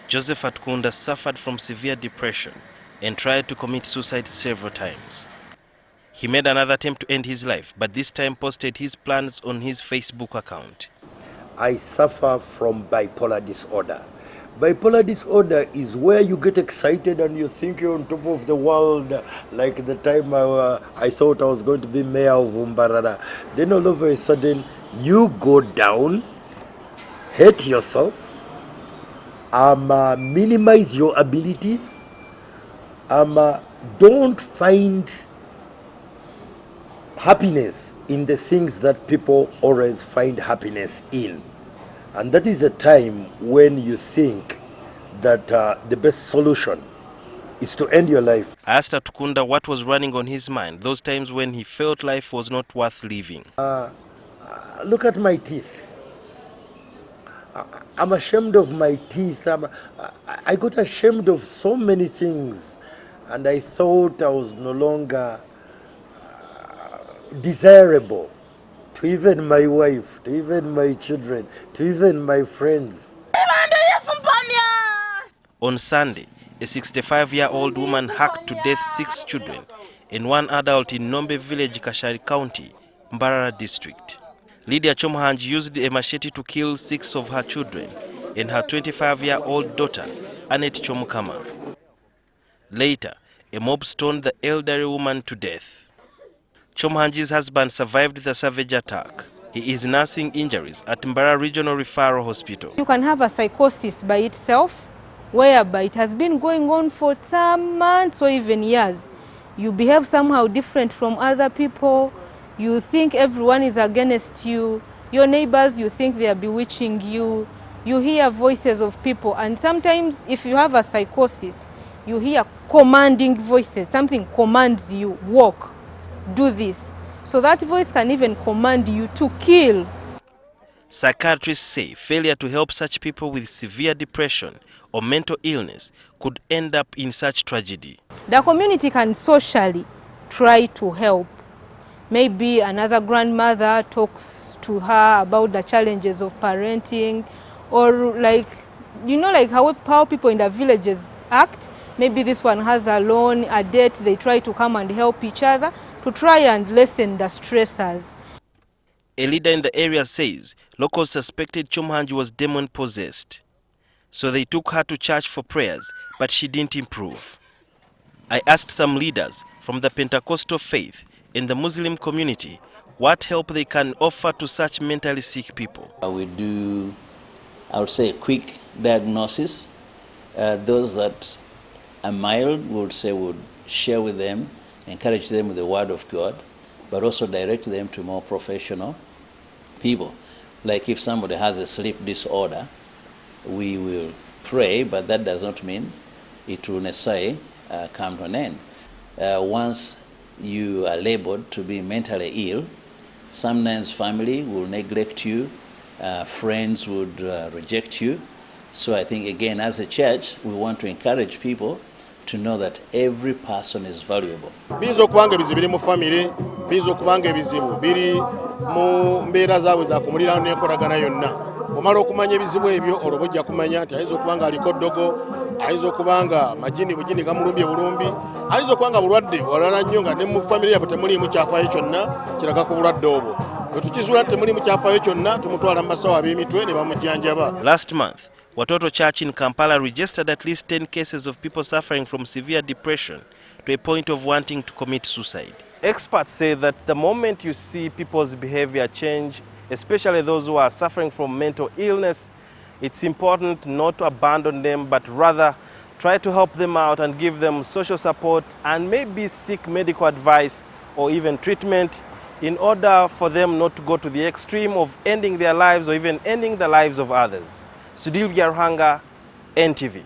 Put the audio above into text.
Joseph Atkunda suffered from severe depression and tried to commit suicide several times. He made another attempt to end his life, but this time posted his plans on his Facebook account. I suffer from bipolar disorder. Bipolar disorder is where you get excited and you think you're on top of the world, like the time I thought I was going to be mayor of Mbarara. Then all of a sudden, you go down, hate yourself, minimize your abilities, don't find happiness in the things that people always find happiness in. And that is a time when you think that the best solution is to end your life. I asked Atkunda what was running on his mind, those times when he felt life was not worth living. Look at my teeth. I'm ashamed of my teeth. I got ashamed of so many things. And I thought I was no longer desirable to even my wife, to even my children, to even my friends. On Sunday, a 65-year-old woman hacked to death 6 children and 1 adult in Nombe village, Kashari County, Mbarara district. Lydia Chomhanj used a machete to kill 6 of her children and her 25-year-old daughter, Annette Chomukama. Later, a mob stoned the elderly woman to death. Chomhanji's husband survived the savage attack. He is nursing injuries at Mbarara Regional Referral Hospital. You can have a psychosis by itself, whereby it has been going on for some months or even years. You behave somehow different from other people. You think everyone is against you. Your neighbors, you think they are bewitching you. You hear voices of people, and sometimes if you have a psychosis, you hear commanding voices. Something commands you, walk, do this. So that voice can even command you to kill. Psychiatrists say failure to help such people with severe depression or mental illness could end up in such tragedy. The community can socially try to help. Maybe another grandmother talks to her about the challenges of parenting, or like, you know, like how people in the villages act. Maybe this one has a loan, a debt, they try to come and help each other to try and lessen the stressors. A leader in the area says locals suspected Chomhanji was demon-possessed. So they took her to church for prayers, but she didn't improve. I asked some leaders from the Pentecostal faith in the Muslim community what help they can offer to such mentally sick people. We do, I would say, a quick diagnosis. Those that are mild, would share with them, encourage them with the word of God, but also direct them to more professional people. Like if somebody has a sleep disorder, we will pray, but that does not mean it will necessarily come to an end. Once you are labeled to be mentally ill, sometimes family will neglect you, friends would reject you. So I think, again, as a church, we want to encourage people to know that every person is valuable. Bizo kubanga bizibu biri mu family, bizo kubanga bizibu biri mu mbeera zaabwe za kumulira n'enkolagana yonna. Omala okumanya ebizibu ebyo olw'ojja kumanya nti ayinza okubanga aliko ddogo, ayinza okubanga majini bugini gamulumbye bulumbi, ayinza okubanga bulwadde walala nnyo nga ne mu family yabwe temuliimu kyafaayo kyonna kiraga ku bulwadde obwo. Bwe tukizuula temuliimu kyafaayo kyonna tumutwala mu basawo ab'emitwe ne bamujjanjaba. Last month, Watoto Church in Kampala registered at least 10 cases of people suffering from severe depression to a point of wanting to commit suicide. Experts say that the moment you see people's behavior change, especially those who are suffering from mental illness, it's important not to abandon them, but rather try to help them out and give them social support and maybe seek medical advice or even treatment in order for them not to go to the extreme of ending their lives or even ending the lives of others. Sudil Biarhanga, NTV.